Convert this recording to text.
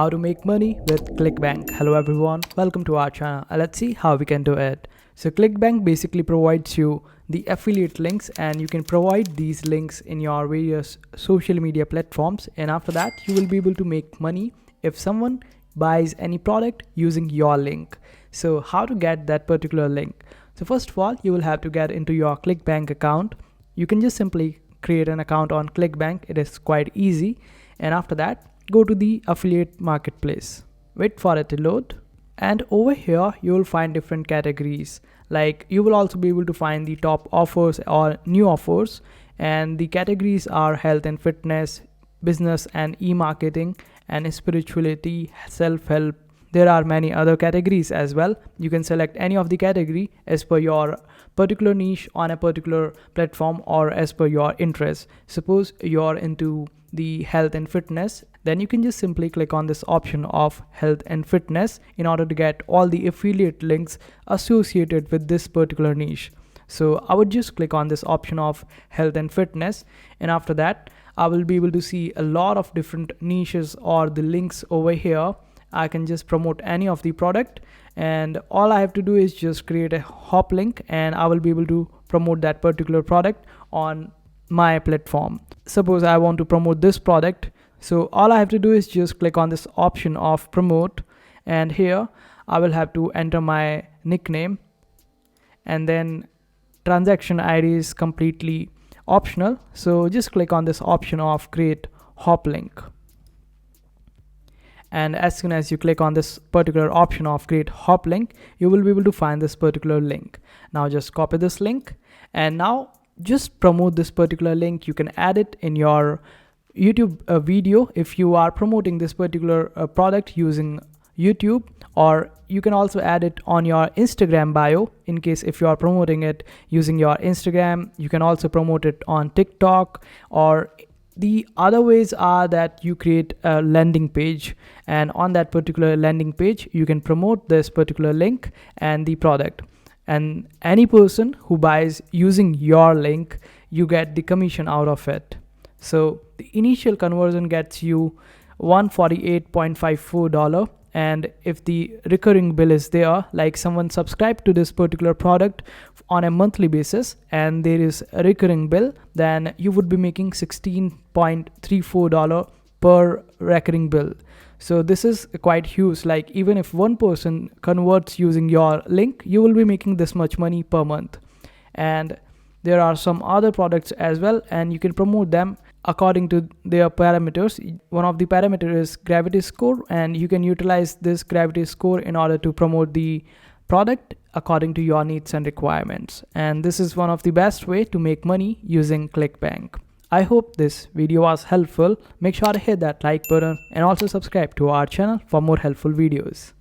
how to make money with Clickbank. Hello everyone, welcome to our channel. Let's see how we can do it. So Clickbank basically provides you the affiliate links, and you can provide these links in your various social media platforms, and after that you will be able to make money if someone buys any product using your link. So how to get that particular link? So first of all, you will have to get into your Clickbank account. You can just simply create an account on Clickbank. It is quite easy, and after that go to the affiliate marketplace. Wait for it to load, and over here you will find different categories. Like, you will also be able to find the top offers or new offers, and the categories are health and fitness, business and e-marketing, and spirituality, self-help. There are many other categories as well. You can select any of the category as per your particular niche on a particular platform or as per your interest. Suppose you're into the health and fitness, then you can just simply click on this option of health and fitness in order to get all the affiliate links associated with this particular niche. So I would just click on this option of health and fitness, and after that I will be able to see a lot of different niches or the links over here. I can just promote any of the product, and all I have to do is just create a hop link, and I will be able to promote that particular product on my platform. Suppose I want to promote this product, so all I have to do is just click on this option of promote, and here I will have to enter my nickname, and then transaction ID is completely optional, so just click on this option of create hop link. And as soon as you click on this particular option of create hop link, you will be able to find this particular link. Now just copy this link, and now just promote this particular link. You can add it in your YouTube video if you are promoting this particular product using YouTube, or you can also add it on your Instagram bio in case if you are promoting it using your Instagram. You can also promote it on TikTok, or the other ways are that you create a landing page, and on that particular landing page you can promote this particular link and the product, and any person who buys using your link, you get the commission out of it. So the initial conversion gets you $148.54, and if the recurring bill is there, like someone subscribed to this particular product on a monthly basis and there is a recurring bill, then you would be making $16.34 per recurring bill. So this is quite huge. Like, even if one person converts using your link, you will be making this much money per month. And there are some other products as well, and you can promote them according to their parameters. One of the parameters is gravity score, and you can utilize this gravity score in order to promote the product according to your needs and requirements. And this is one of the best way to make money using Clickbank. I hope this video was helpful. Make sure to hit that like button and also subscribe to our channel for more helpful videos.